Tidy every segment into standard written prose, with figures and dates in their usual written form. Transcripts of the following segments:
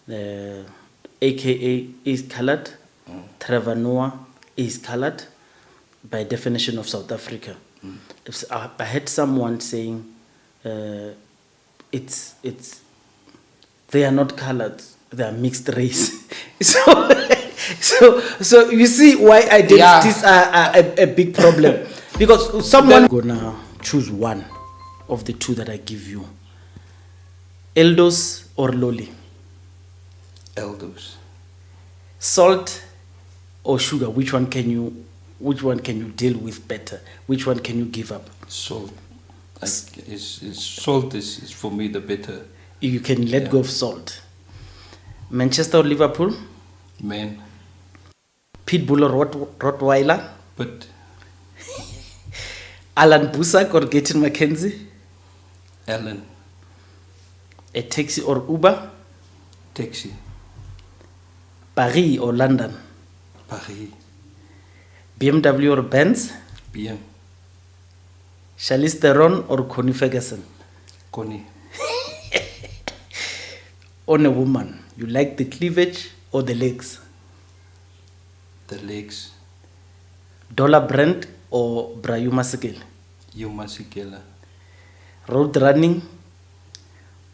aka is colored. Trevor is colored by definition of South Africa. If I had someone saying it's they are not colored, they are mixed race. So you see why identities are a big problem. Because someone gonna choose one of the two that I give you. Eldos or Loli? Eldos. Salt or sugar? Which one can you deal with better? Which one can you give up? Salt. Salt is for me the better. You can let go of salt. Manchester or Liverpool? Man. Pitbull or Rottweiler? But. Alan Busak or Gaten McKenzie? Alan. A taxi or Uber? Taxi. Paris or London? Paris. BMW or Benz? BM. Charlize Theron or Connie Ferguson? Connie. On a woman, you like the cleavage or the legs? The legs. Dollar Brand or Brayu Masekela? You Masekela. Road running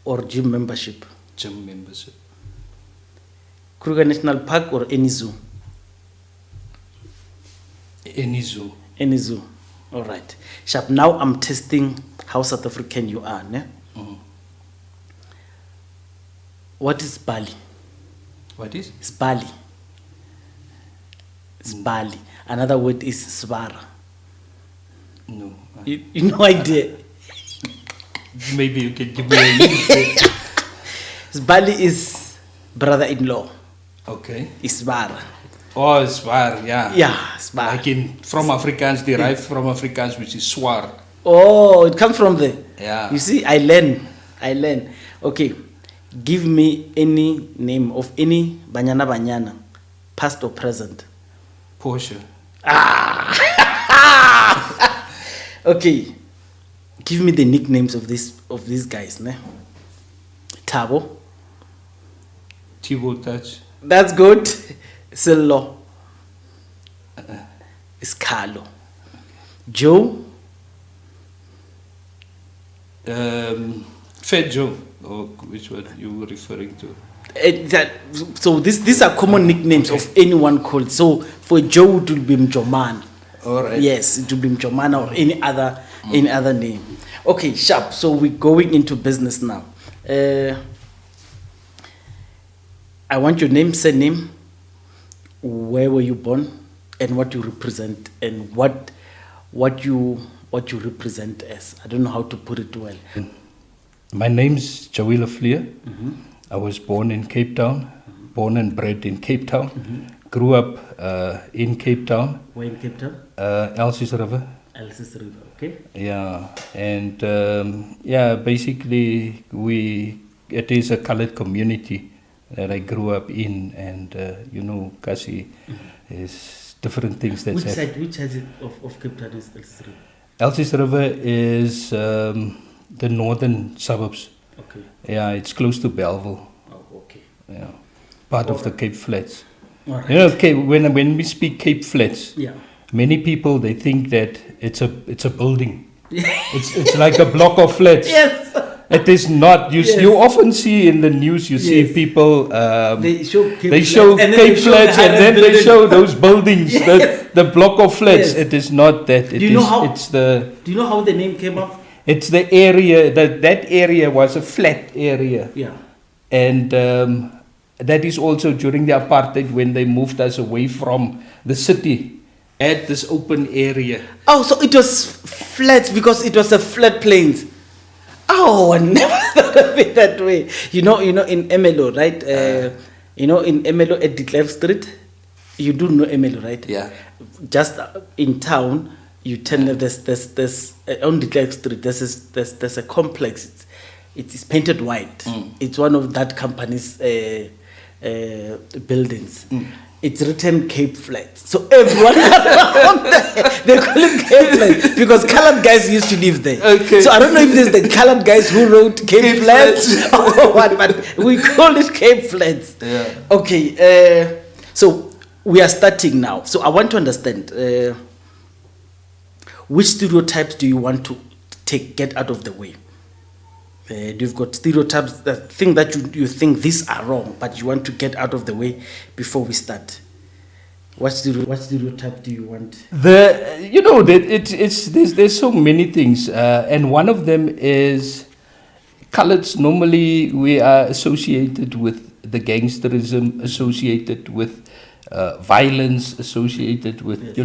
or gym membership? Gym membership. Kruger National Park or any zoo? Any zoo. Any zoo. All right. Sharp. Now I'm testing how South African you are. Ne? What is Bali? What is? It's Bali. It's Bali. Another word is Svara. No. You no idea. Maybe you can give me a hint. Bali is brother-in-law. Okay. Isvara. Oh, Swar, yeah. Yeah, Swar. Like from Afrikaans, derived from Afrikaans, which is Swar. Oh, it comes from there. Yeah. You see, I learn. Okay. Give me any name of any Banyana, past or present. Porsche. Okay. Give me the nicknames of these guys, ne? Tabo. Thibaut Touch. That's good. Sillo. Scalo. Joe. Fat Joe. Or which one you were referring to? So these are common nicknames of anyone called. So for Joe it will be Mjoman. All right. Yes, it will be Mjoman or any other name. Okay, sharp. So we're going into business now. I want your name, surname, where were you born, and what you represent, and what you represent as. I don't know how to put it well. My name's Fleur. I was born in Cape Town, born and bred in Cape Town. Grew up in Cape Town. Where in Cape Town? Elsies River. Elsies River, okay. Yeah, and basically it is a colored community that I grew up in, and Kasi is different things that. Which side of Cape Town is Elsies River? Elsies River is the northern suburbs. Okay. Yeah, it's close to Belleville. Oh, okay. Yeah, part of the Cape Flats. All right. When we speak Cape Flats, yeah, many people they think that it's a building. It's like a block of flats. Yes. It is not. You often see in the news. You see people. They show Cape Flats, and then they show those buildings. Yes. The block of flats. Yes. It is not that. Do you know how the name came up? It's the area that area was a flat area. Yeah. And that is also during the apartheid when they moved us away from the city at this open area. Oh, so it was flat because it was a flat plains. Oh, I never thought of it that way. You know, in Emelo, right? In Emelo at De Klerk Street, you do know Emelo, right? Yeah. Just in town, you turn left. There's on De Klerk Street. There's a complex. It's painted white. It's one of that company's buildings. it's written Cape Flats. So everyone around there, they call it Cape Flats because colored guys used to live there. Okay. So I don't know if there's the colored guys who wrote Cape Flats or what, but we call it Cape Flats. Yeah. Okay. So we are starting now. So I want to understand which stereotypes do you want to get out of the way? You've got stereotypes, that thing that you think these are wrong, but you want to get out of the way before we start. What stereotype do you want? There's so many things, and one of them is coloreds. Normally, we are associated with the gangsterism, associated with violence, associated with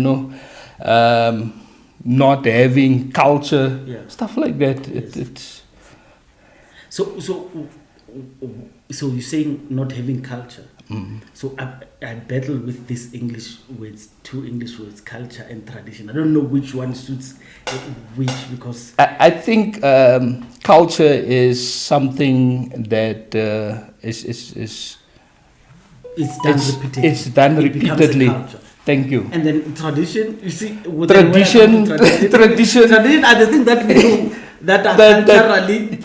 not having culture, stuff like that. Yes. So you're saying not having culture. Mm-hmm. So I battle with these English words, two English words, culture and tradition. I don't know which one suits which, because I think culture is something that is it's done repeatedly. It becomes a culture. Thank you. And then tradition, you see, tradition are the things that we do that are culturally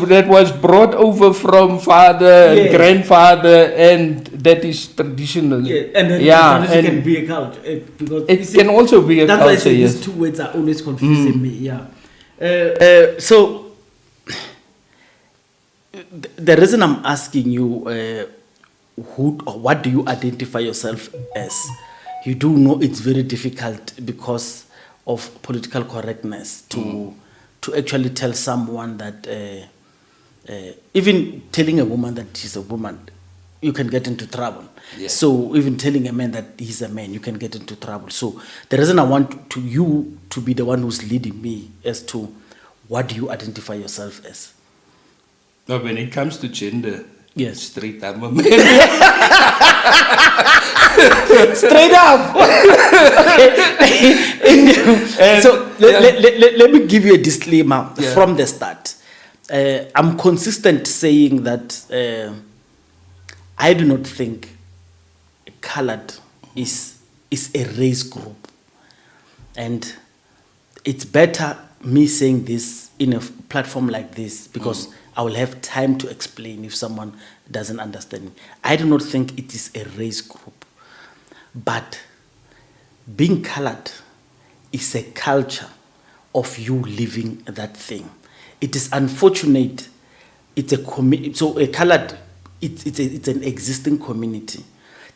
that was brought over from father and grandfather, and that is traditional. Yeah, and then tradition can be a culture because it can also be a culture. That's why I say these two words are always confusing me. Yeah. So the reason I'm asking you. Who or what do you identify yourself as? You do know it's very difficult because of political correctness to actually tell someone that even telling a woman that she's a woman, you can get into trouble. Yeah. So even telling a man that he's a man, you can get into trouble. So the reason I want you to be the one who's leading me as to what do you identify yourself as? Well, when it comes to gender. Yes. Straight up, man. Straight up. So let me give you a disclaimer from the start. I'm consistent saying that I do not think colored is a race group, and it's better me saying this in a platform like this because I will have time to explain if someone doesn't understand me. I do not think it is a race group, but being colored is a culture of you living that thing. It is unfortunate. It's a so a colored. It's an existing community.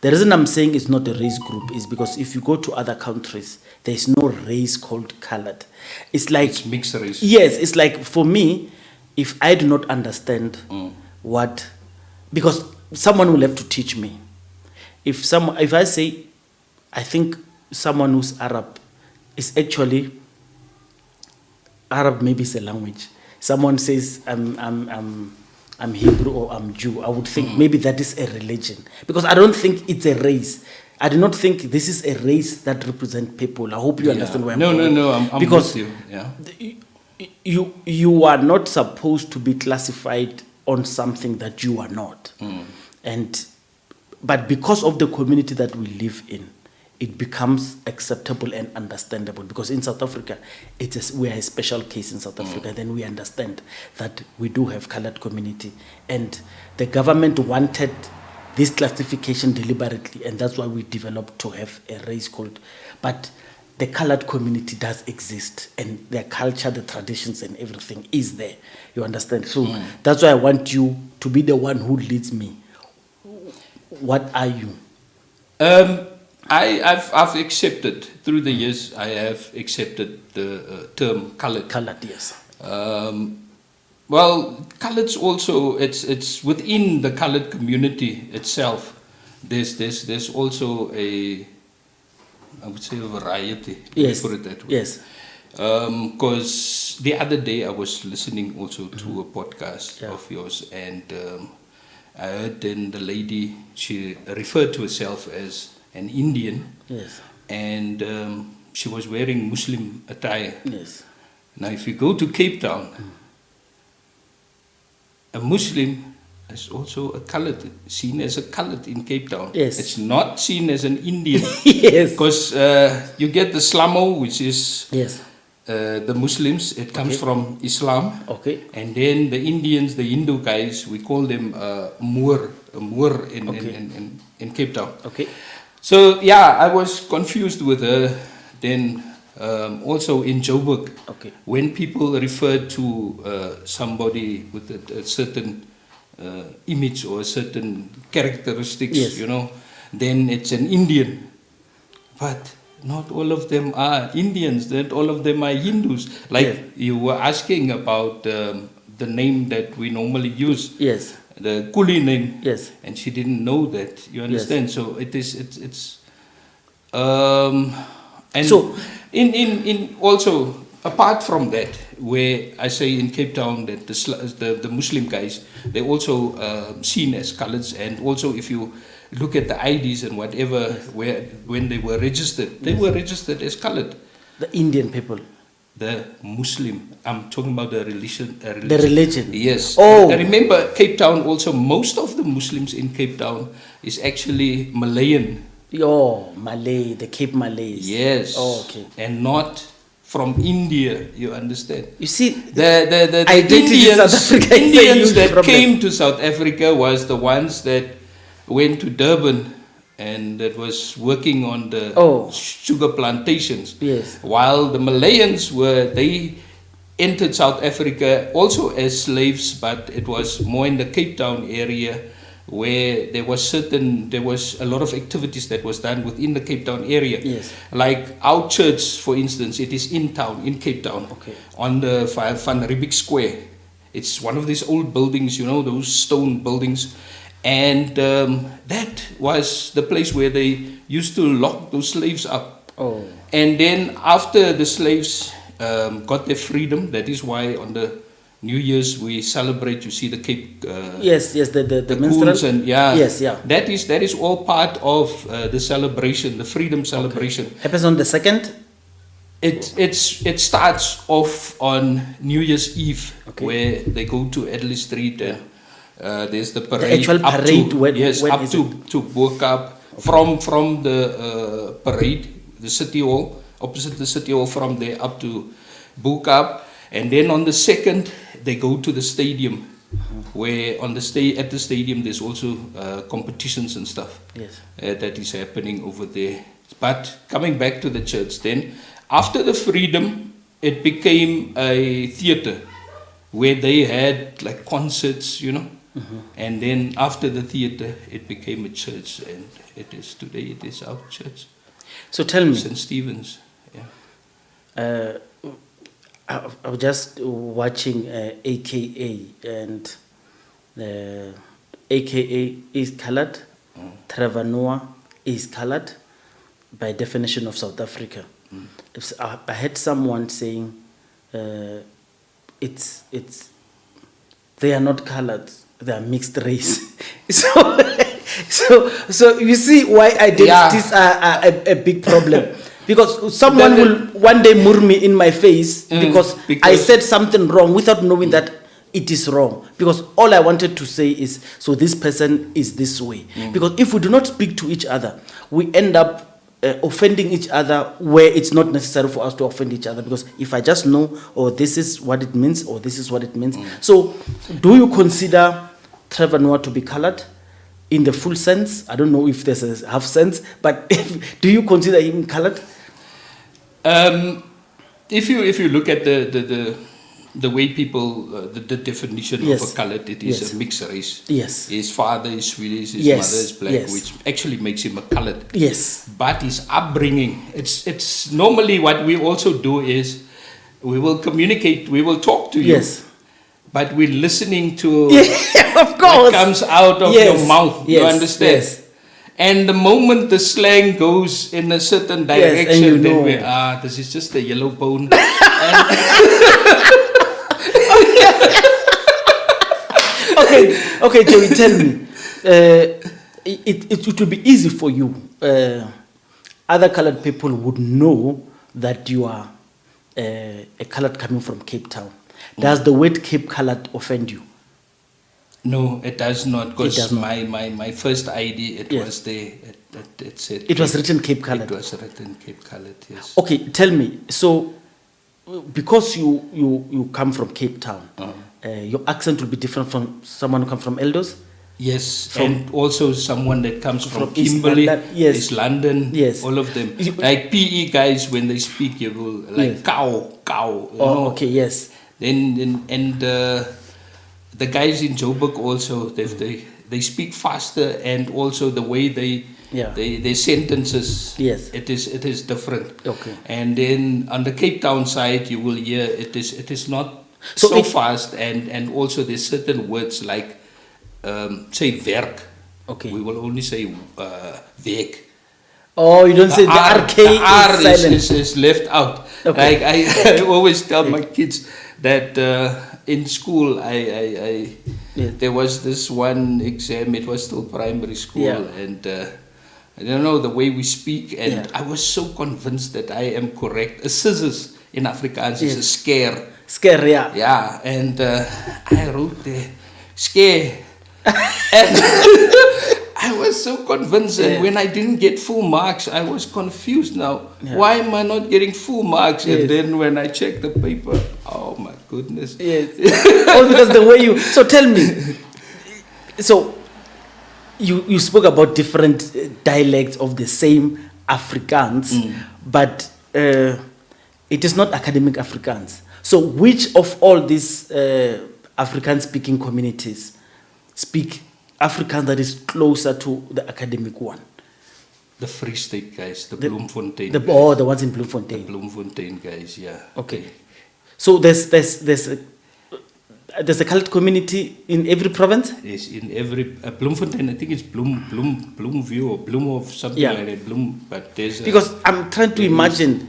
The reason I'm saying it's not a race group is because if you go to other countries, there is no race called colored. It's mixed race. Yes, it's like for me. If I do not understand because someone will have to teach me. If I say, I think someone who's Arab is actually Arab, maybe it's a language. Someone says I'm Hebrew or I'm Jew. I would think maybe that is a religion because I don't think it's a race. I do not think this is a race that represents people. I hope you understand where I'm going. No. I'm because with you. Yeah. You are not supposed to be classified on something that you are not, but because of the community that we live in, it becomes acceptable and understandable. Because in South Africa, we are a special case in South Africa. Then we understand that we do have colored community, and the government wanted this classification deliberately, and that's why we developed to have a race called, but. The colored community does exist, and their culture, the traditions, and everything is there. You understand? So that's why I want you to be the one who leads me. What are you? I've accepted through the years. I have accepted the term colored. Colored, yes. Well, coloreds also. It's within the colored community itself. There's also I would say a variety. Yes. Put it that way. Yes. Because the other day I was listening also to a podcast of yours, and I heard then the lady, she referred to herself as an Indian. Yes. And she was wearing Muslim attire. Yes. Now, if you go to Cape Town, a Muslim is also a colored, seen as a colored in Cape Town. Yes. It's not seen as an Indian. Yes. Because you get the Slamo, which is Yes. the Muslims. It comes Okay. from Islam. Okay. And then the Indians, the Hindu guys, we call them Moor in, Okay. in Cape Town. Okay. So yeah, I was confused with her. Then also in Joburg, Okay. when people refer to somebody with a certain image or a certain characteristics, Yes. you know, then it's an Indian. But not all of them are Indians. Not all of them are Hindus. Like Yes. you were asking about the name that we normally use, Yes. the Kuli name. Yes. And she didn't know that. You understand? So it's and So- in also apart from that, where I say in Cape Town that the Muslim guys, they're also seen as coloreds, and also if you look at the IDs and whatever, where when they were registered, they were registered as colored. The Indian people. The Muslim, I'm talking about the religion. The religion. Yes. Oh. I remember Cape Town also, most of the Muslims in Cape Town is actually Malayan. Oh, Malay, the Cape Malays. Yes. Oh, okay. And not from India, you understand? You see, The identity in South Africa is a Indians huge that problem. came to South Africa was the ones that went to Durban and that was working on the Oh. sugar plantations. Yes. While the Malayans they entered South Africa also as slaves, but it was more in the Cape Town area, where there was a lot of activities that was done within the Cape Town area. Yes. Like our church, for instance, it is in town, in Cape Town, Okay. on the Van Riebeeck Square. It's one of these old buildings, you know, those stone buildings. And that was the place where they used to lock those slaves up. Oh. And then after the slaves got their freedom, that is why on the New Year's we celebrate. You see the Cape. Yes, the The minstrel. coons and yeah. Yes, yeah. That is all part of the celebration, the freedom celebration. Happens on the 2nd. It starts off on New Year's Eve, Okay. where they go to Adelaide Street and there's the parade. actual up parade, to, when yes, up is to Boerkaap. From the parade, the city hall, opposite the city hall, from there up to Boerkaap. And then on the 2nd, they go to the stadium, where on at the stadium there's also competitions and stuff. Yes. That is happening over there. But coming back to the church, then after the freedom, it became a theater where they had like concerts, you know. And then after the theater, it became a church, and today it is our church, So tell me, St. Stephen's. Yeah. I was just watching AKA, and AKA is colored. Trevor is colored by definition of South Africa. I heard someone saying it's they are not colored, they are mixed race. so you see why identities are a big problem. Because someone will one day murmur me in my face because I said something wrong without knowing that it is wrong. Because all I wanted to say is, so this person is this way. Because if we do not speak to each other, we end up offending each other where it's not necessary for us to offend each other. Because if I just know, oh, this is what it means, or this is what it means. So do you consider Trevor Noah to be colored? In the full sense, I don't know if there's a half sense, but do you consider him colored? If you look at the way people the definition Yes. of a colored, it is a mixed race. Yes. His father is Swedish, his Yes. mother is black, Yes. which actually makes him a colored. Yes. But his upbringing, it's normally what we also do is we will communicate, we will talk to you. Yes. But we're listening to Yeah, of course. what comes out of Yes, your mouth. yes, You understand? yes. And the moment the slang goes in a certain Yes, and direction, you then know. this is just a yellow bone. Okay, Joey, tell me. It would be easy for you. Other colored people would know that you are a colored coming from Cape Town. Does the word Cape colored offend you? No, it does not. It Because does not. my first ID, it Yes. was there. It said It was written Cape Coloured. It was written Cape Coloured. Yes. Okay, tell me. So, because you come from Cape Town, your accent will be different from someone who comes from Eldos. Yes, and also someone that comes from East Kimberley, London, yes. East London, Yes. all of them. You- Like PE guys, when they speak, you will like Yes. cow. You Oh, know? okay, yes. Then the guys in Joburg also, they speak faster, and also the way their sentences, Yes. it is different. Okay. And then on the Cape Town side, you will hear it is not So so it- fast, and also there's certain words like say werk. Okay. We will only say werk. Oh, you don't say the RK the R is silent. is left out. Okay. Like I always tell my kids that in school Yes. there was this one exam. It was still primary school, Yeah. and I don't know the way we speak, and Yeah. I was so convinced that I am correct. A scissors in Afrikaans is a Yes. scare. Scare, yeah. Yeah, and I wrote there scare. And I was so convinced, and when I didn't get full marks, I was confused now. Yeah. Why am I not getting full marks? Yes. And then when I checked the paper, oh my goodness. Yes. All because the way you. So tell me. So you spoke about different dialects of the same Afrikaans, but it is not academic Afrikaans. So which of all these Afrikaans-speaking communities speak Afrikaans that is closer to the academic one? The Free State guys, the Bloemfontein. The ones in Bloemfontein. Bloemfontein guys, yeah. Okay. So there's a colored community in every province? Yes, in every Bloemfontein, I think it's Bloemview or Bloem of something Yeah. like that. Bloem, but there's Because I'm trying to imagine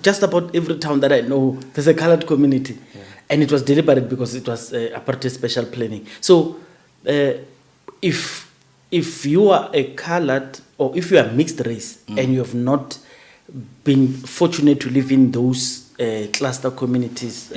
just about every town that I know, there's a colored community. Yeah. And it was deliberate because it was apartheid special planning. So if you are a colored or if you are mixed race and you have not been fortunate to live in those cluster communities,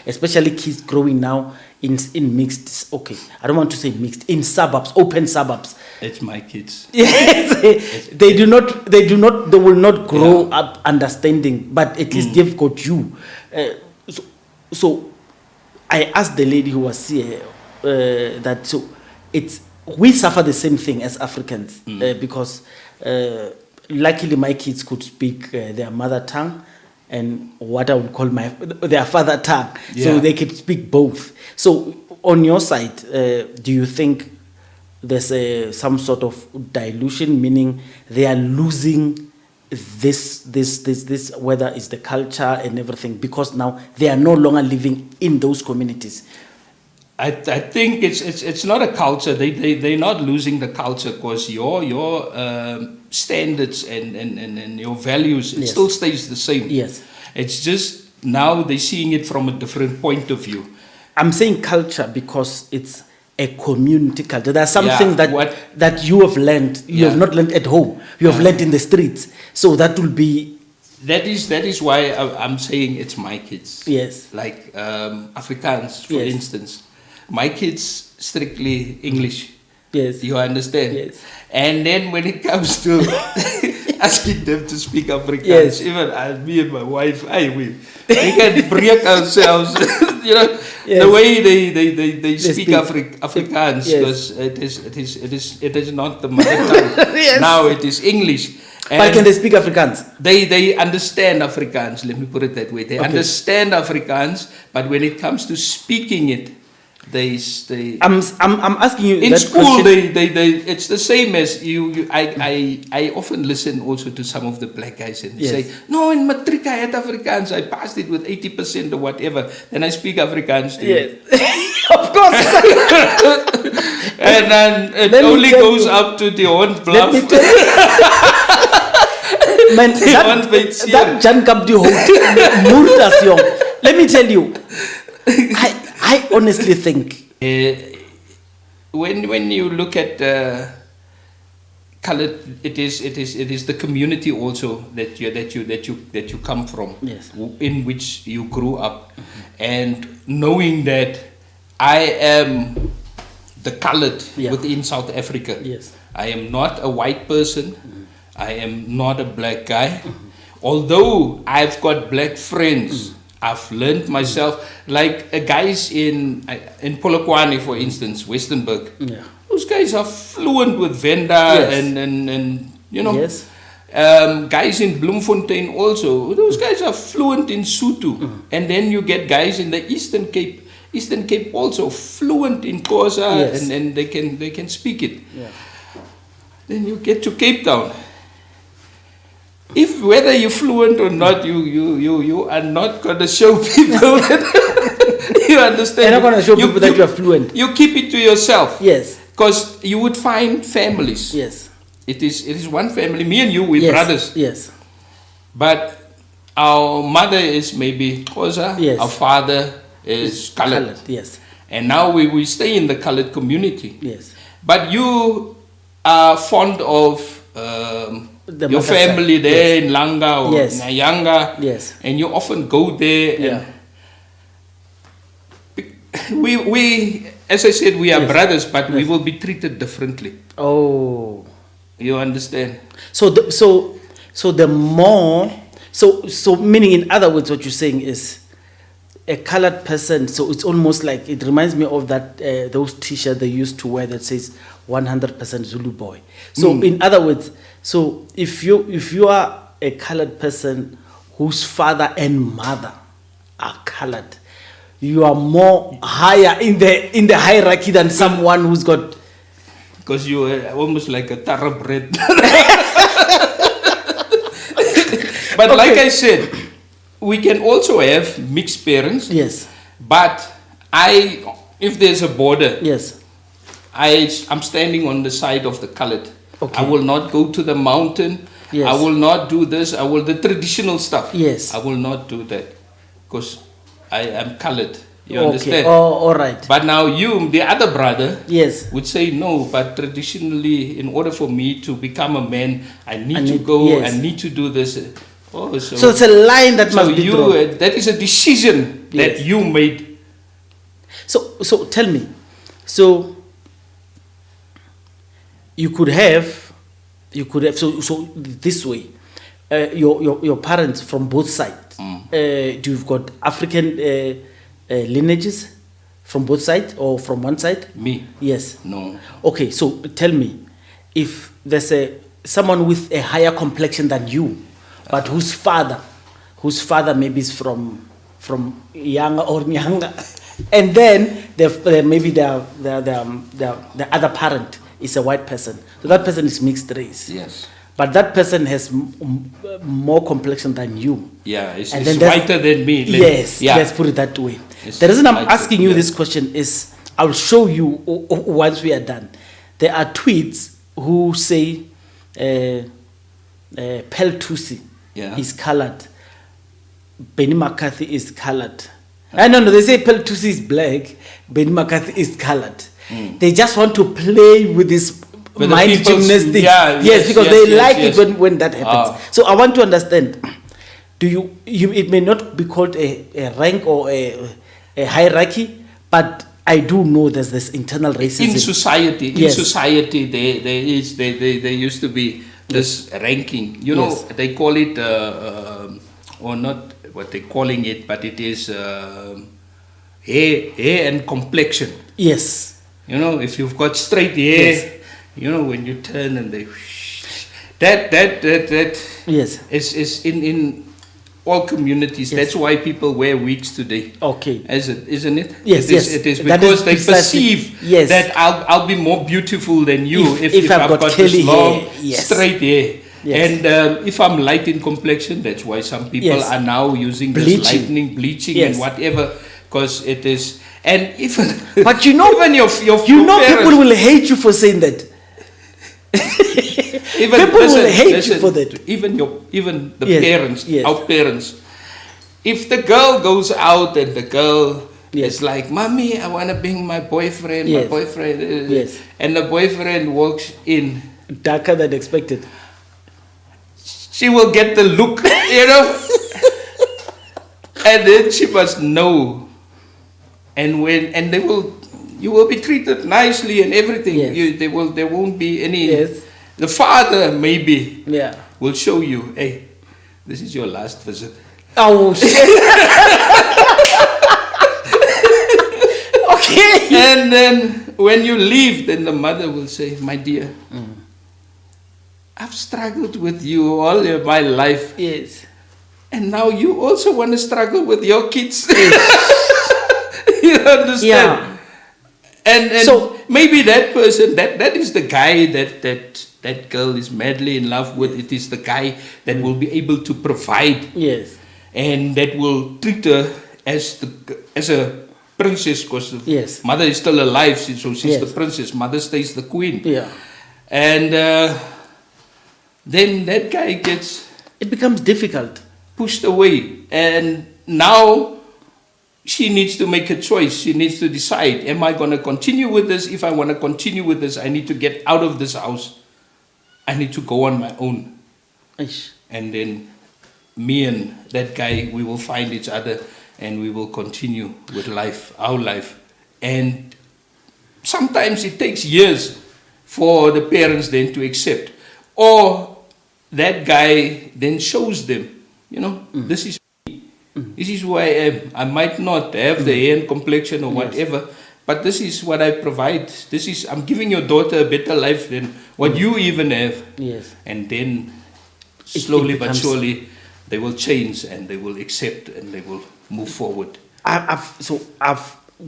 especially kids growing now in mixed, okay, I don't want to say mixed, in suburbs, open suburbs. it's my kids. Yes, they will not grow up understanding, but at least they've got you. So I asked the lady who was here that so we suffer the same thing as Africans because luckily my kids could speak their mother tongue and what I would call their father tongue, so they could speak both. So on your side, do you think there's some sort of dilution, meaning they are losing this, whether it's the culture and everything, because now they are no longer living in those communities? I think it's not a culture. They're not losing the culture because your standards and your values, it still stays the same. Yes. It's just now they're seeing it from a different point of view. I'm saying culture because it's a community culture. There are some Yeah, things that you have learned. You have not learned at home. You have learned in the streets. So that will be... That is why I'm saying it's my kids. Yes. Like Afrikaans, for instance. My kids strictly English. Yes. You understand? Yes. And then when it comes to asking them to speak Afrikaans, Yes. even me and my wife, we can break ourselves. You know, the way they speak Afrikaans, because it is not the mother tongue. Yes. Now it is English. But can they speak Afrikaans? They understand Afrikaans. Let me put it that way. They understand Afrikaans, but when it comes to speaking it, I'm asking you in that school. question. They it's the same as you. I often listen also to some of the black guys and they say, no, in matric I had Afrikaans. I passed it with 80% or whatever. Then I speak Afrikaans to you. Yes. Of course. And then it only goes up to the Horn Bluff. Man, that Jan Kapdi Murtas Yong. Let me tell you, I honestly think when you look at colored, it is the community also that you come from, in which you grew up, and knowing that I am the colored Yeah. within South Africa. Yes. I am not a white person. I am not a black guy. Although I've got black friends, I've learned myself, like guys in Polokwane, for instance, Westernburg. Yeah. Those guys are fluent with Venda Yes. and you know. Yes. Guys in Bloemfontein also, those guys are fluent in Sotho. And then you get guys in the Eastern Cape also fluent in Khoisan, Yes. and they can speak it. Yeah. Then you get to Cape Town. If whether you're fluent or not, you are not gonna show people that you understand. You're not gonna show people that you are fluent. You keep it to yourself. Yes. Because you would find families. Yes. It is one family. Me and you, we're Yes. brothers. Yes. But our mother is maybe Khoisan. Yes. Our father is colored. Yes. And now we stay in the colored community. Yes. But you are fond of The your mother family side. there Yes. in Langa or Yes. Nyanga. Yes. And you often go there. Yeah. And we, as I said, we are Yes. brothers, but we Yes. will be treated differently. Oh. You understand? So the more so meaning, in other words, what you're saying is a colored person. So it's almost like, it reminds me of that those T-shirts they used to wear that says 100% Zulu boy. So in other words, so if you are a colored person whose father and mother are colored, you are more higher in the hierarchy than someone who's got. Because you are almost like a thoroughbred. But Okay. like I said, we can also have mixed parents. Yes. But if there's a border, Yes. I'm standing on the side of the colored. Okay. I will not go to the mountain. Yes. I will not do this. The traditional stuff. Yes. I will not do that because I am colored. You Okay. understand? Oh, all right. But now you, the other brother, Yes. would say no, but traditionally, in order for me to become a man, I need to go, yes. I need to do this. Oh, So it's a line that must be drawn. that is a decision that Yes. you made. So tell me, so you could have so this way, your parents from both sides. You've got African lineages from both sides or from one side? Me? Yes. No. Okay, so tell me, if there's someone with a higher complexion than you, but whose father maybe is from Yanga or Nyanga, and then maybe the other parent is a white person, so that person is mixed race. Yes. But that person has more complexion than you. Yeah, it's And then there's- whiter than me. Yes, Yeah. let's put it that way. It's The reason I'm whiter, asking you yeah. this question is, I'll show you once we are done. There are tweets who say Peltusi Yeah. is colored, Benny McCarthy is colored. No, they say Peltusi is black, Benny McCarthy is colored. They just want to play with this With the mind people's- gymnastics. yeah, yes, because yes, they yes, like yes. it when that happens. Ah. So I want to understand, do you it may not be called a rank or a hierarchy, but I do know there's this internal racism. In society, Yes. there used to be this ranking. You know, Yes. they call it, or not what they're calling it, but it is hair and complexion. Yes. You know, if you've got straight hair, Yes. you know, when you turn and they, that Yes. is in all communities. Yes. That's why people wear wigs today. Okay. Isn't it? Yes, it is, yes. It is That because is they precisely- perceive yes. that I'll be more beautiful than you If I've got this curly long, hair, yes. straight hair. Yes. And if I'm light in complexion, that's why some people Yes. are now using Bleaching. this lightening, bleaching, Yes. and whatever, because it is. And even But you know, even your you know, parents, people will hate you for saying that. People will hate you for that. Even the Yes, parents, yes. our parents. If the girl goes out and the girl Yes. is like, "Mommy, I want to bring my boyfriend, Yes. my boyfriend," Yes. and the boyfriend walks in, Darker than expected. she will get the look, you know, and then she must know, and they will You will be treated nicely and everything. Yes. There won't be any. Yes. The father maybe Yeah. will show you, hey, this is your last visit. Oh shit. Okay. And then when you leave, then the mother will say, my dear, I've struggled with you all my life. Yes. And now you also want to struggle with your kids. You understand? Yeah. And So- maybe that person, that is the guy that girl is madly in love with. It is the guy that will be able to provide Yes. and that will treat her as a princess, because Yes. mother is still alive, so she's Yes. the princess. Mother stays the queen. Yeah. And then that guy gets It becomes difficult. pushed away, and now she needs to make a choice. She needs to decide, am I going to continue with this? If I want to continue with this, I need to get out of this house. I need to go on my own. Ish. And then me and that guy, we will find each other and we will continue with life, our life. And sometimes it takes years for the parents then to accept. Or that guy then shows them, this is me. This is who I am. I might not have the hair and complexion or whatever, but this is what I provide. I'm giving your daughter a better life than what you even have. Yes. And then It slowly but becomes- surely they will change and they will accept and they will move forward.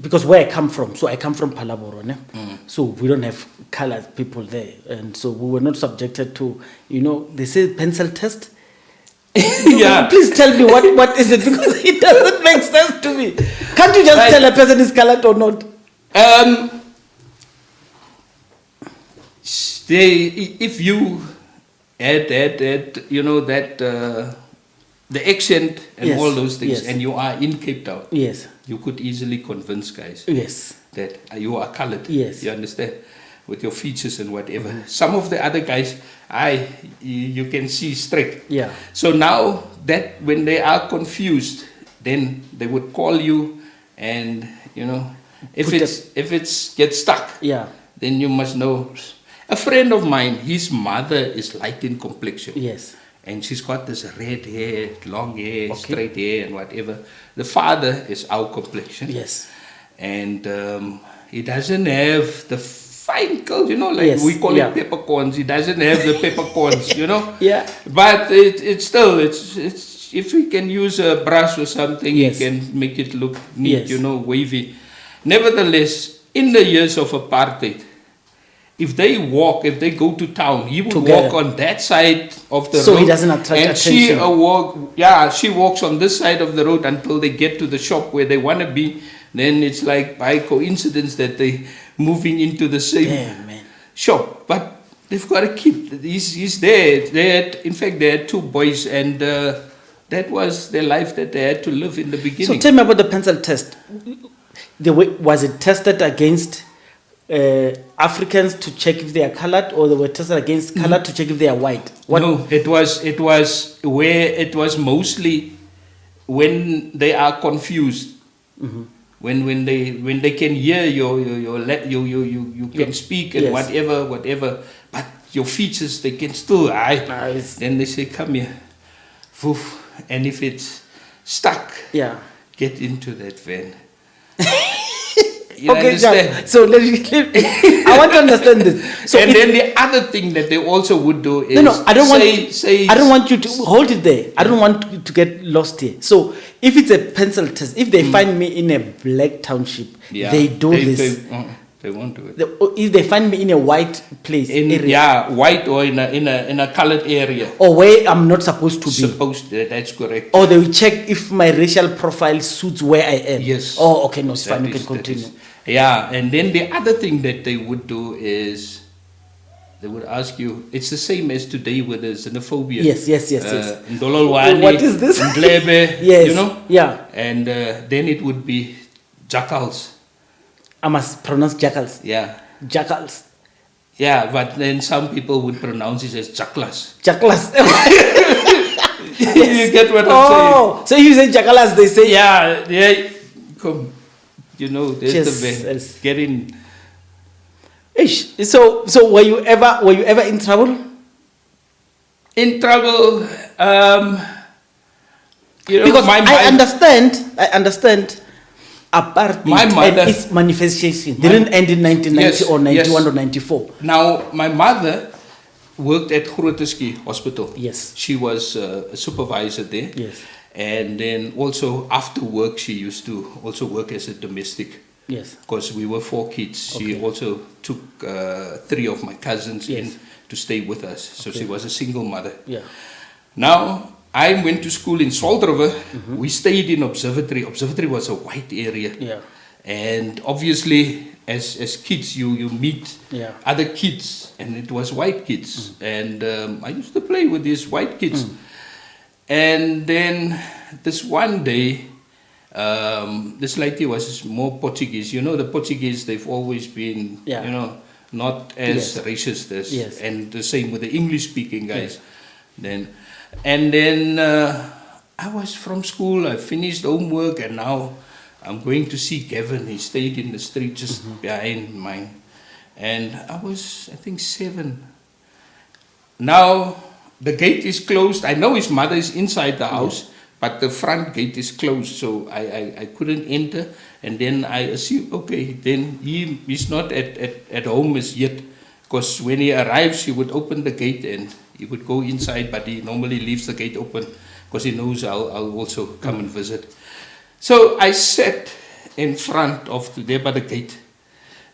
Because where I come from, so I come from Palaboro, ne? So we don't have colored people there, and so we were not subjected to, they say pencil test. Yeah. Please tell me what is it, because it doesn't make sense to me. Can't you just Right. tell a person is colored or not? If you had the accent and Yes, all those things, yes. and you are in Cape Town, Yes. you could easily convince guys Yes. that you are colored. Yes. You understand? With your features and whatever. Some of the other guys, you can see straight. Yeah. So now that when they are confused, then they would call you, and if Put it's gets stuck, Yeah. then you must know. A friend of mine, his mother is light in complexion. Yes. And she's got this red hair, long hair, Okay. straight hair, and whatever. The father is our complexion. Yes. And he doesn't have the fine curls, like Yes, we call yeah. it peppercorns. He doesn't have the peppercorns, Yeah. But it's still, if we can use a brush or something, Yes. he can make it look neat, Yes. wavy. Nevertheless, in the years of apartheid, if they go to town, he will Together. walk on that side of the road. So he doesn't attract and attention. she walks on this side of the road until they get to the shop where they want to be. Then it's like by coincidence that they moving into the same Damn, man. shop. But they've got a kid. He's there. In fact, they had two boys, and that was their life that they had to live in the So beginning. tell me about the pencil test. Was it tested against Africans to check if they are colored, or they were tested against colored to check if they are white? No, it was where it was mostly when they are confused. When they can hear you can speak and Yes. whatever, but your features they can still Nice. then they say come here, Woof. And if it's stuck, Yeah. get into that van. Okay, understand? Jack. So I want to understand this. So and it's- then the other thing that they also would do is no, I don't I want want you to hold it there. I don't want you to get lost here. So if it's a pencil test, if they find me in a black township, they do this. They won't do it. If they find me in a white place, area, White or in a colored area. or where I'm not supposed to be, That's correct. or they will check if my racial profile suits where I am. Yes. Oh, okay, no, it's That fine. You is- can that continue. is- Yeah, and then the other thing that they would do is they would ask you, it's the same as today with the xenophobia. Yes. Ndololwane, What is this? Ndlebe, Yes. Yeah. And then it would be jackals. I must pronounce jackals. Yeah. Jackals. Yeah, but then some people would pronounce it as jacklas. Jackals. You get what I'm saying? Oh, so if you say jackalas, they say Yeah, come. you know, there's Yes, the van. yes. Get in. Ish. So were you ever in trouble? In trouble, you know, Because I understand apartheid My mother- and its manifestation didn't end in 1990 Yes, or 91 yes. or 94. Now, my mother worked at Grootman Hospital. Yes. She was a supervisor there. Yes. And then also after work, she used to also work as a domestic. Yes. Because we were 4 kids. She Okay. also took 3 of my cousins in Yes. to stay with us. So Okay. she was a single mother. Yeah. Now, I went to school in Salt River. We stayed in Observatory. Observatory was a white area. Yeah. And obviously, as kids, you meet Yeah. other kids, and it was white kids. And I used to play with these white kids. And then this one day, this lady was more Portuguese. You know, the Portuguese, they've always been, Yeah. you know, not as Yes. racist as, Yes. and the same with the English-speaking guys. Yes. Then I was from school, I finished homework, and now I'm going to see Gavin. He stayed in the street just behind mine. And I was, I think, 7. Now, the gate is closed. I know his mother is inside the house, but the front gate is closed, so I couldn't enter. And then I assumed, okay, then he's not at home as yet, because when he arrives, he would open the gate and he would go inside, but he normally leaves the gate open because he knows I'll also come and visit. So I sat in front of there by the gate,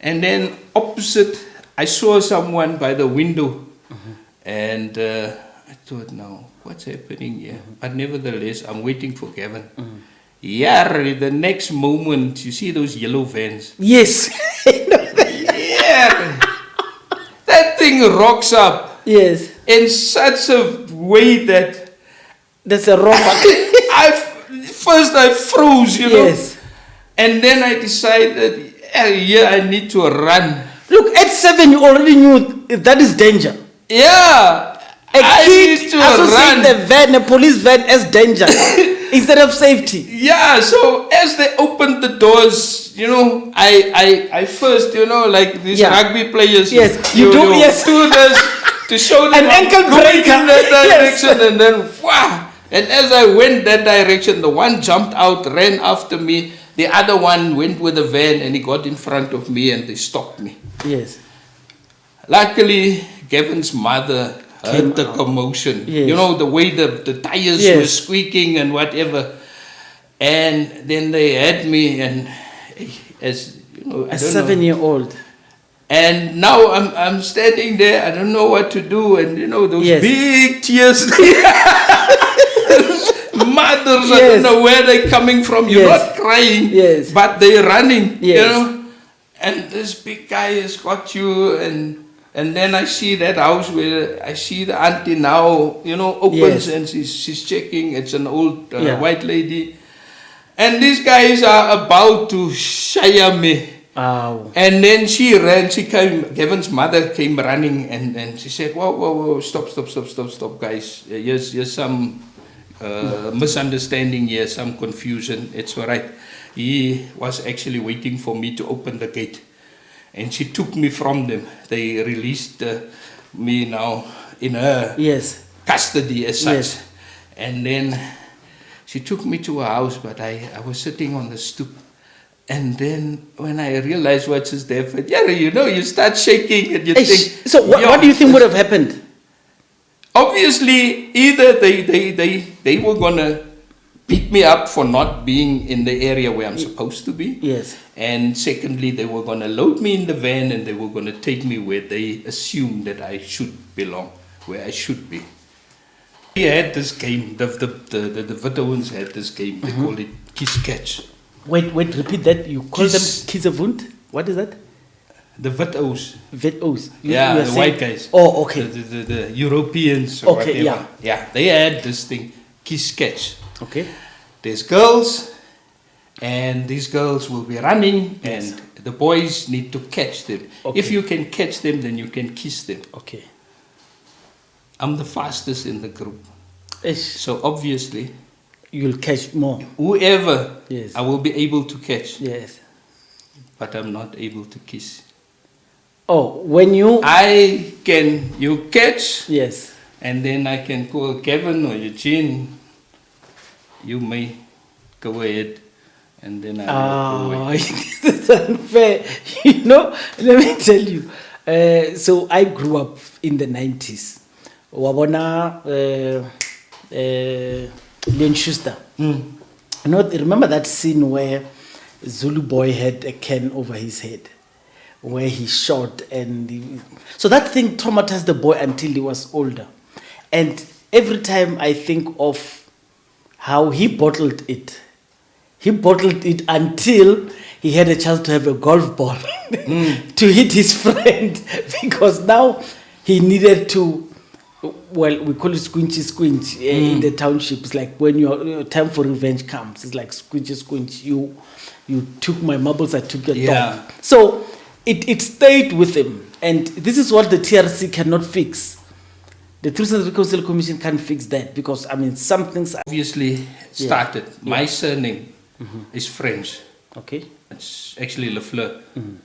and then opposite, I saw someone by the window, and I thought, now, what's happening here? But nevertheless, I'm waiting for Gavin. Yeah, the next moment, you see those yellow vans? Yes. Yeah! That thing rocks up Yes. in such a way that That's a wrong. first I froze, you know. Yes. And then I decided, yeah, I need to run. Look, at 7, you already knew that is danger. Yeah! A I kid need to associate run. the van, a police van, as danger instead of safety. Yeah, so as they opened the doors, you know, I first, you know, like these Yeah. rugby players, Yes, you do, yes. do this to show them An I'm ankle going breaker. in that Yes. direction, and then wow! And as I went that direction, the one jumped out, ran after me. The other one went with the van, and he got in front of me, and they stopped me. Yes. Luckily, Gavin's mother Came heard the out. commotion. Yes. You know, the way the tires Yes. were squeaking and whatever. And then they had me, and as you know, I A don't know. 7-year-old. And now I'm standing there. I don't know what to do, and you know those Yes. big tears. Mothers, I Yes. don't know where they're coming from. You're Yes. not crying, Yes. but they're running. You Yes. know, and this big guy has got you, and then I see that house where I see the auntie now. You know, opens Yes. and she's checking. It's an old Yeah. white lady, and these guys are about to shire me. Wow. And then she ran, she came, Gavin's mother came running, and she said, whoa, stop, guys. Here's some misunderstanding here, some confusion. It's all right. He was actually waiting for me to open the gate. And she took me from them. They released me now in her Yes. custody as such. Yes. And then she took me to her house, but I was sitting on the stoop. And then when I realized what she's there for, you know, you start shaking and you think. So what do you think would have happened? Obviously, either they were gonna beat me up for not being in the area where I'm supposed to be. Yes. And secondly, they were gonna load me in the van and they were gonna take me where they assumed that I should belong, where I should be. We had this game, the Huguenots had this game, they call it Kiss Catch. Wait, repeat that. You call Kies. them Kizavund? What is that? The Huguenots. Vetos. Yeah, are the saying- white guys. Oh, okay. The Europeans or Okay, whatever. Yeah, they had this thing, Kiss Catch. Okay. There's girls, and these girls will be running, Yes. and the boys need to catch them. Okay. If you can catch them, then you can kiss them. Okay. I'm the fastest in the group. Ish. So obviously, You'll catch more. whoever Yes. I will be able to catch. Yes. but I'm not able to kiss. Oh, when you... You catch, Yes. and then I can call Kevin or Eugene. You may go ahead, and then I will go away. This is unfair. You know, let me tell you. So I grew up in the 90s. Wabona Leon Schuster. You know, remember that scene where Zulu boy had a can over his head, where he shot, and so that thing traumatized the boy until he was older. And every time I think of how he bottled it until he had a chance to have a golf ball to hit his friend, because now he needed to, well, we call it squinch in the township. It's like when your time for revenge comes, it's like squinch. You took my marbles, I took your dog. So it stayed with him, and this is what the TRC cannot fix. The Truth and Reconciliation Commission can't fix that, because I mean some things Obviously started. My surname is French. Okay. It's actually Fleur,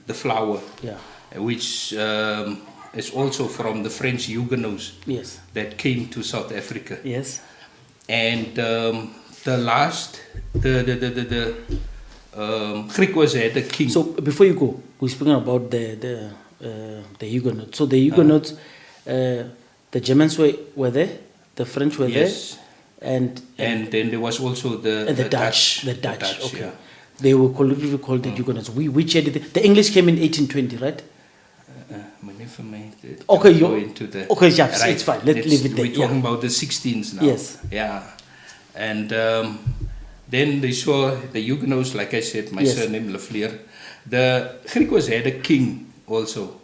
the flower. Yeah. Which is also from the French Huguenots. Yes. That came to South Africa. Yes. And the last, the Griquas had a king. So before you go, we're speaking about the Huguenots. So the Huguenots, the Germans were there, the French were there, and then there was also the Dutch. The Dutch. Okay. Yeah. They were collectively called the Huguenots. Which year did the English came in 1820, right? Okay, go into the okay, yeah, right. It's fine. Let's leave it there. We're talking about the 16s now. Yes. Yeah. And then they saw the Huguenots, like I said, my surname Fleur. The Griquas had a king also,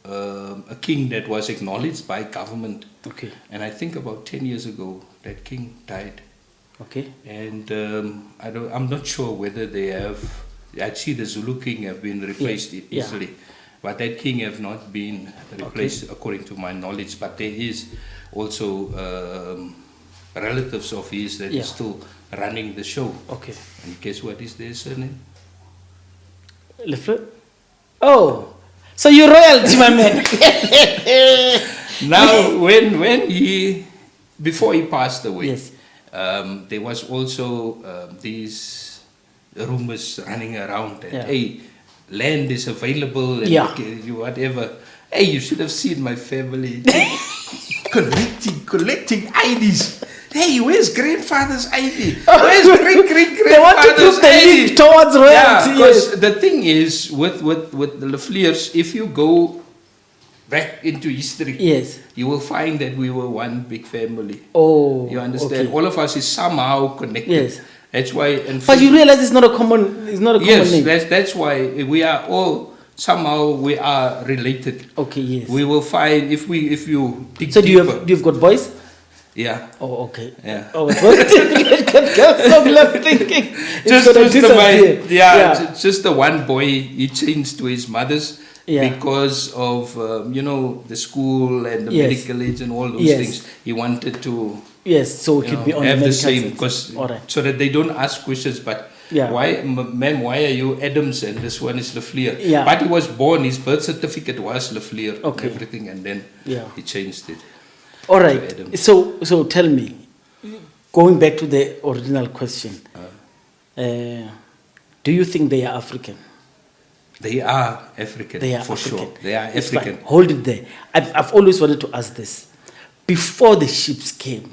a king that was acknowledged by government. Okay. And I think about 10 years ago, that king died. Okay. And I'm not sure whether they have. I see the Zulu king have been replaced easily, but that king have not been replaced according to my knowledge. But there is also relatives of his that is still running the show. Okay. And guess what is their surname? Lefleur? Oh, so you're royalty, my man. Now, when he, before he passed away, Yes. There was also these rumors running around that, hey, land is available and you whatever. Hey, you should have seen my family collecting IDs. Hey, where's grandfather's ID? Where's great-great-grandfather's ID? They want to prove the leap towards royalty. Yeah, because the thing is, with the Fleurs, if you go back into history, you will find that we were one big family. Oh, you understand? Okay. All of us is somehow connected. Yes. That's why. But you realize it's not a common. It's not a common name. Yes, that's why we are all somehow we are related. Okay. Yes. We will find if you dig so deeper. you've got boys? Yeah. Oh, okay. Yeah. Oh, so left thinking. Just the one boy. He changed to his mother's. Because of the school and the medical age and all those things, he wanted to so it could be on have the same so that they don't ask questions. But why, ma'am? Why are you Adams and this one is Fleur? But he was born. His birth certificate was Fleur. Okay. Everything, and then he changed it. All right. So tell me, going back to the original question, do you think they are African? They are African, for sure. They are African. Hold it there. I've always wanted to ask this. Before the ships came,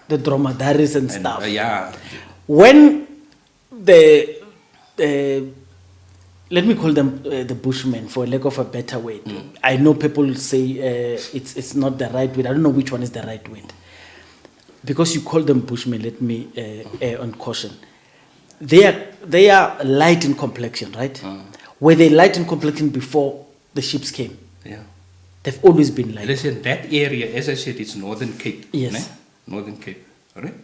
the dromedaries and stuff, when the let me call them the Bushmen, for lack of a better word. I know people say it's not the right word. I don't know which one is the right word. Because you call them Bushmen, let me err on caution. They are light in complexion, right? Were they light in complexion before the ships came? Yeah. They've always been light. Listen, that area, as I said, it's Northern Cape. Yes. Né? Northern Cape. All right?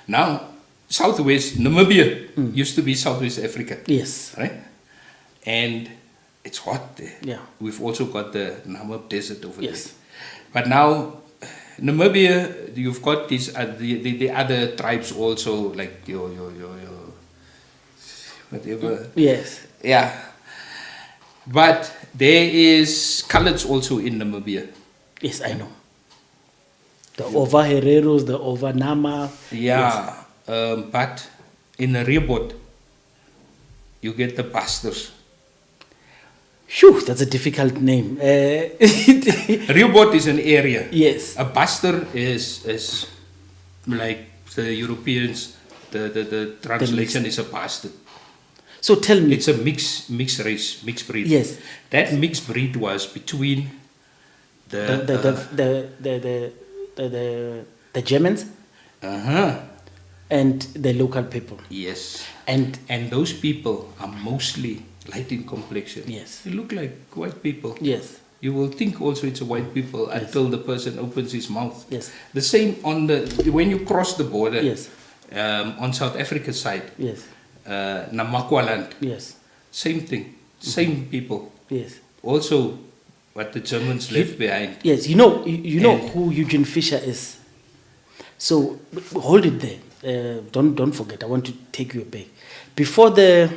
Now, Southwest, Namibia used to be Southwest Africa. Yes. Right? And it's hot there. Yeah. We've also got the Namib Desert over there. But now, Namibia, you've got these the other tribes also, like your whatever. Yes. Yeah. But there is colours also in Namibia. Yes, I know. The Ova Hereros, the Ova Nama. Yeah, but in a Rebot, you get the pastors. Phew, that's a difficult name. Rebot is an area. Yes. A pastor is like the Europeans, the translation is a pastor. So tell me. It's a mixed race, mixed breed. Yes. That mixed breed was between the Germans uh-huh. and the local people. Yes. And those people are mostly light in complexion. yes. They look like white people. Yes. You will think also it's a white people Yes. until the person opens his mouth. Yes. The same when you cross the border. Yes. On South Africa side. Yes. Namakwaland. Yes. Same thing. Same people. Yes. Also, what the Germans left behind. Yes. You know And- who Eugene Fisher is. So hold it there. Don't forget. I want to take you back. Before the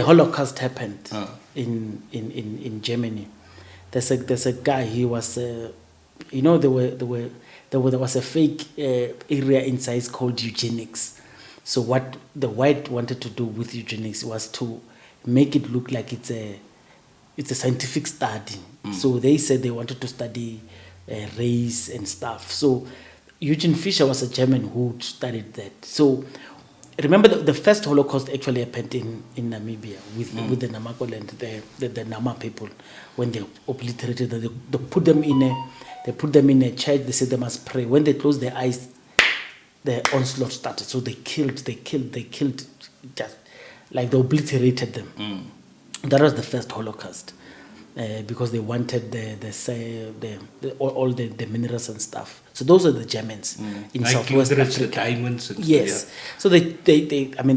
Holocaust happened in Germany, there's a guy. He was there was a fake area inside called Eugenics. So what the white wanted to do with Eugenics was to make it look like it's a scientific study. So they said they wanted to study race and stuff. So Eugene Fisher was a German who studied that. So remember the first Holocaust actually happened in Namibia with the Namaqualand, the Nama people, when they obliterated them. They put them in a church. They said they must pray. When they closed their eyes, the onslaught started. So they killed, just like they obliterated them. That was the first Holocaust. Because they wanted all the minerals and stuff. So those are the Germans in like Southwest Africa. Africa. The diamonds and Yes. stuff, So they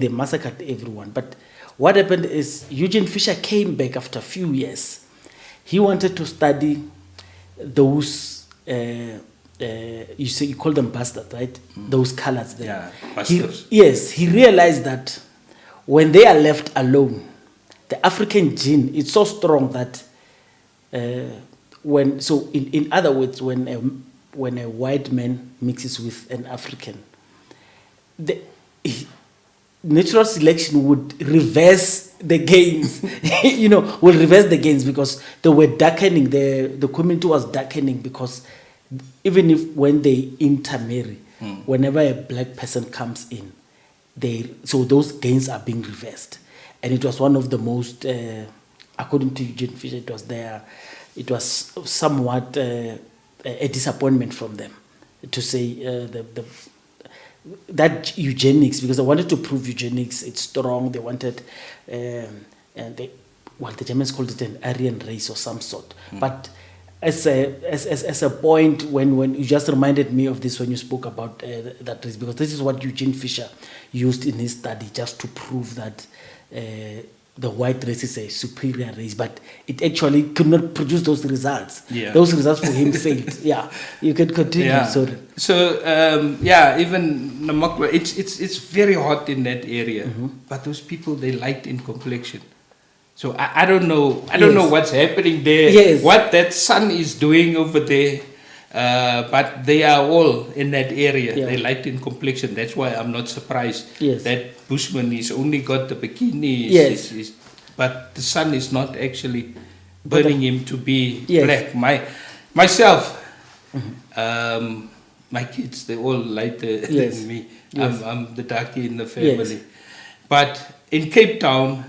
massacred everyone. But what happened is Eugene Fisher came back after a few years. He wanted to study those. You call them bastards, right? Those colors there. Yeah, bastards. He realized that when they are left alone, the African gene is so strong that in other words, when a white man mixes with an African, natural selection would reverse the gains. Will reverse the gains because they were darkening. The community was darkening because even when they intermarry, whenever a black person comes in, those gains are being reversed. And it was one of the most, according to Eugene Fisher, it was somewhat a disappointment from them to say that eugenics, because they wanted to prove eugenics, it's strong. They wanted, the Germans called it an Aryan race or some sort. But as a point, when you just reminded me of this when you spoke about that race, because this is what Eugene Fisher used in his study just to prove that the white race is a superior race, but it actually could not produce those results. Yeah. Those results for him failed. Yeah, you can continue. Yeah. Sorry. So even Namakwa, it's very hot in that area. But those people, they light in complexion. So I don't know. I don't know what's happening there. Yes. What that sun is doing over there. But they are all in that area. Yeah. They light in complexion. That's why I'm not surprised Yes. that Bushman is only got the bikini. Yes. But the sun is not actually burning him to be Yes. black. Myself, my kids, they all lighter Yes. than me. Yes. I'm the darkie in the family. Yes. But in Cape Town,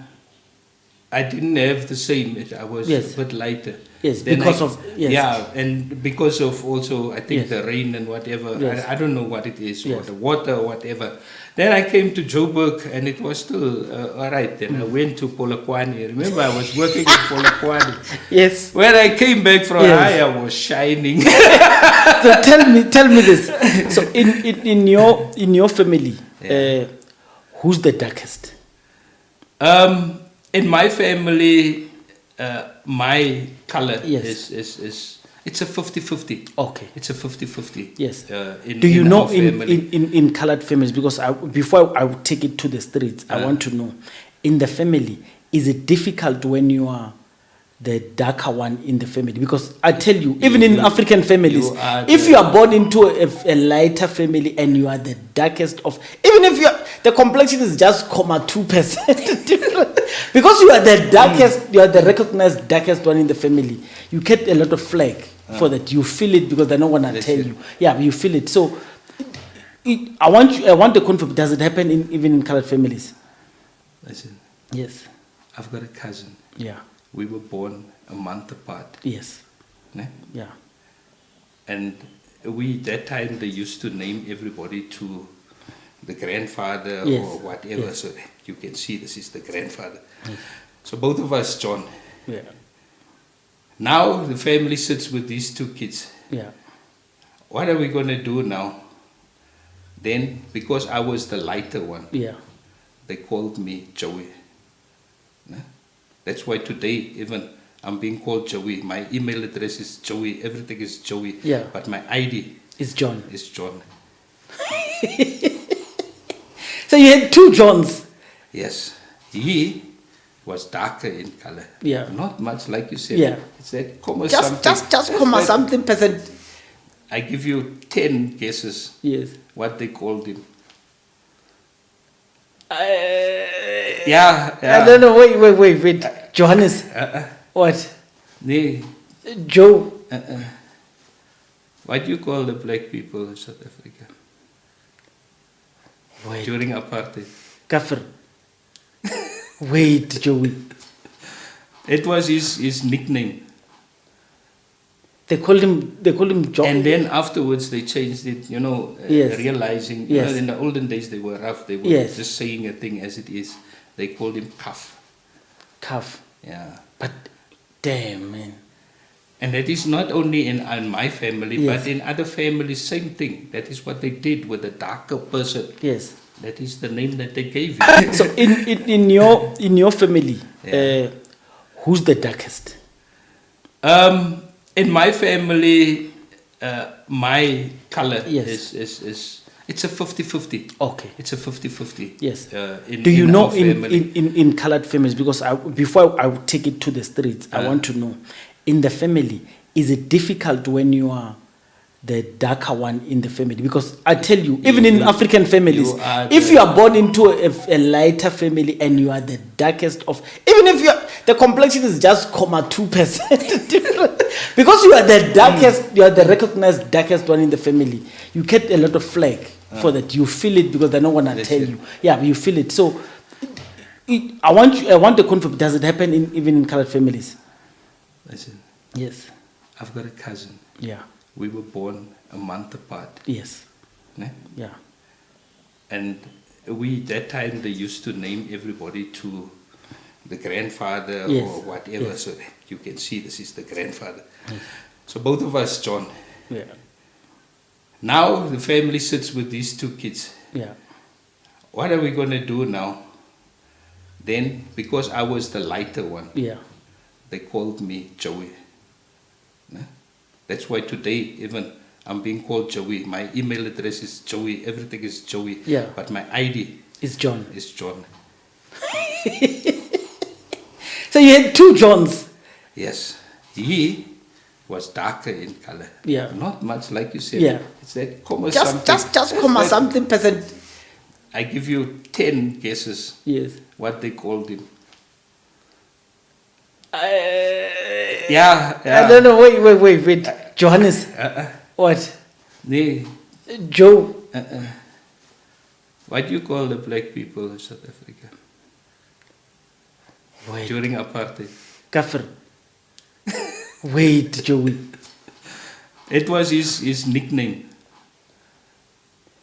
I didn't have the same. I was Yes. a bit lighter. Yes, Then because of yes. yeah, and because of also I think Yes. the rain and whatever. Yes. I don't know what it is, or Yes. the water or whatever. Then I came to Joburg and it was still all right. Then I went to Polokwane. Remember, I was working in Polokwane. Yes. When I came back from Yes. I was shining. So tell me this. So in your family, who's the darkest? In my family, my color Yes. is it's a 50-50. Okay. It's a 50-50. Yes. In Do you know our family. in colored families? Because before I would take it to the streets, I want to know in the family, is it difficult when you are the darker one in the family? Because I tell you, even in African families, if you are born into a lighter family and you are the darkest of, even if the complexion is just 2% different, because you are the darkest, you are the recognized darkest one in the family, you get a lot of flag for that. You feel it because they don't want to tell you. Yeah, you feel it. So I want to confirm, does it happen even in colored families? Listen, Yes. I've got a cousin. Yeah. We were born a month apart. Yes. Ne? Yeah. And that time they used to name everybody to the grandfather Yes. or whatever, Yes. so that you can see this is the grandfather. So both of us, John. Yeah. Now the family sits with these two kids. Yeah. What are we going to do now? Then, because I was the lighter one, Yeah. they called me Joey. Ne? That's why today even I'm being called Joey. My email address is Joey. Everything is Joey. Yeah. But my ID It's John. is John. So you had two Johns. Yes. He was darker in color. Yeah. Not much like you said. Yeah. It's that comma Just something. comma something percent. I give you 10 guesses Yes. what they called him. I Yeah. don't know. Wait. Johannes. What? Nee. Joe. What do you call the black people in South Africa Wait. during apartheid? Kafir. Wait, Joey. It was his nickname. They called him John. And then afterwards they changed it, Yes. realizing, Yes. in the olden days they were rough, they were Yes. just saying a thing as it is. They called him Kaf. Kaf. Yeah. But damn, man. And that is not only in my family, Yes. but in other families, same thing. That is what they did with a darker person. Yes. That is the name that they gave him. So in your family, Yeah. who's the darkest? In my family, my color Yes. is it's a 50-50. Okay. It's a 50-50. Yes. In, Do you in know our family. in colored families? Because before I would take it to the streets, I want to know, in the family, is it difficult when you are the darker one in the family? Because I tell you, even in African families, if you are born into a lighter family and you are the darkest of, even if the complexion is just 2% different, because you are the darkest, you are the recognized darkest one in the family, you get a lot of flag for that. You feel it because they don't want to tell you. Yeah, you feel it. So I want to confirm, does it happen even in colored families? Listen, Yes. I've got a cousin. Yeah. We were born a month apart. Yes. Ne? Yeah. And that time they used to name everybody to the grandfather Yes. or whatever, Yes. so that you can see this is the grandfather. So both of us, John. Yeah. Now the family sits with these two kids. Yeah. What are we going to do now? Then, because I was the lighter one, Yeah. they called me Joey. Ne? That's why today even I'm being called Joey. My email address is Joey. Everything is Joey. Yeah. But my ID It's John. is John. So you had two Johns. Yes. He was darker in color. Yeah. Not much like you said. Yeah. It's that comma Just something. comma something percent. I give you 10 guesses Yes. what they called him. I Yeah. don't know. Wait. Johannes. What? Nee. Joe. What do you call the black people in South Africa Wait. during apartheid? Kafir. Wait, Joey. It was his nickname.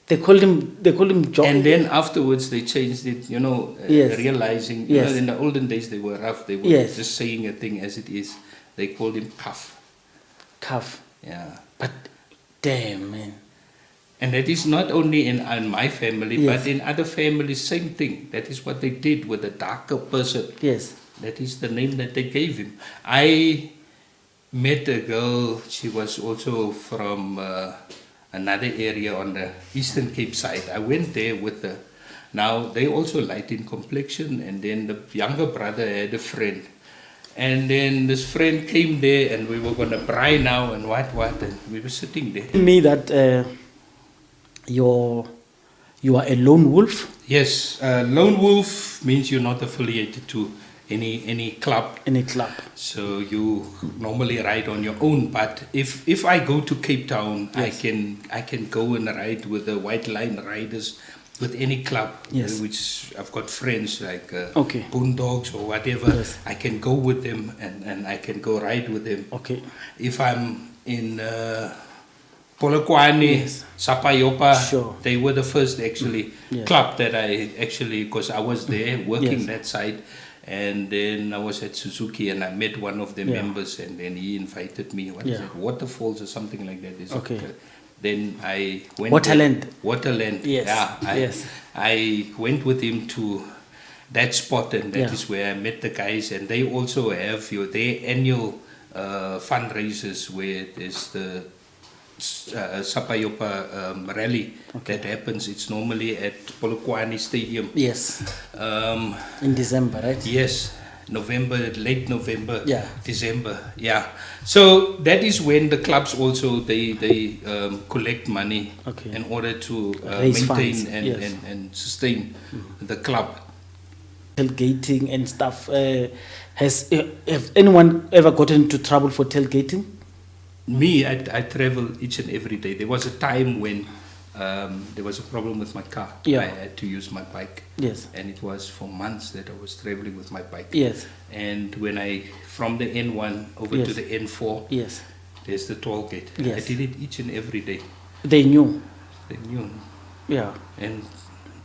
They called him John. And then afterwards they changed it, Yes. realizing, Yes. in the olden days they were rough, they were Yes. just saying a thing as it is. They called him Kaf. Kaf. Yeah. But damn, man. And that is not only in my family, Yes. but in other families, same thing. That is what they did with a darker person. Yes. That is the name that they gave him. I met a girl, she was also from another area on the Eastern Cape side. I went there with her. Now, they also light in complexion, and then the younger brother had a friend. And then this friend came there, and we were going to braai now, and what, and we were sitting there. Me that you are a lone wolf. Yes, lone wolf means you're not affiliated to any club. Any club. So you normally ride on your own. But if I go to Cape Town, Yes. I can go and ride with the White Line Riders, with any club. Yes. Which I've got friends like Okay. Boondogs or whatever. Yes. I can go with them and I can go ride with them. Okay. If I'm in Polokwane, Yes. Sapayopa, Sure. they were the first actually Yes. club that I actually, because I was there working Yes. that side, and then I was at Suzuki and I met one of the Yeah. members, and then he invited me. What is Yeah. it? Waterfalls or something like that. Is it? Okay. Then I went. Waterland. Waterland. Yes. Yeah. Yes. I went with him to that spot, and that Yeah. is where I met the guys, and they also have their annual fundraisers where there's the Sapayopa rally that happens. It's normally at Polokwane Stadium. Yes. Um, In December, right? yes, late November, Yeah. December. Yeah. So that is when the clubs also they collect money Okay. in order to Raise maintain funds, and, yes. and sustain the club. Tailgating and stuff. Have anyone ever gotten into trouble for tailgating? Me, I travel each and every day. There was a time when there was a problem with my car. Yeah. I had to use my bike. Yes. And it was for months that I was traveling with my bike. Yes. And when from the N1 over Yes. to the N4, Yes. there's the toll gate. I Yes. did it each and every day. They knew. They knew. Yeah. And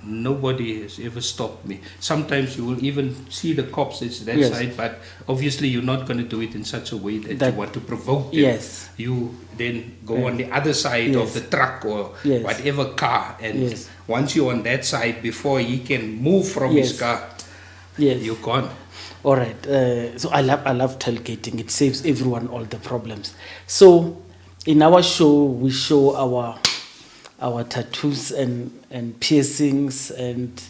nobody has ever stopped me. Sometimes you will even see the cops at that Yes. side, but obviously you're not going to do it in such a way that That- you want to provoke them. Yes. You then go Yeah. on the other side of Yes. the truck or Yes. whatever car, and Yes. once you're on that side, before he can move from his Yes. car, Yes. you're gone. All right. So I love tailgating. It saves everyone all the problems. So in our show, we show our tattoos and piercings and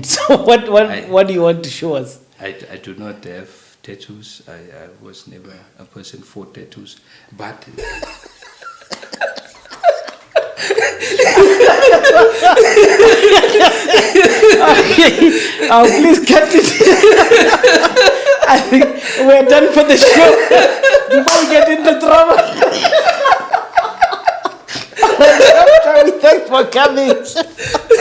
so what do you want to show us? I do not have tattoos. I was never a person for tattoos, but Please cut it. I think we're done for the show before we get into trouble. Thanks for coming.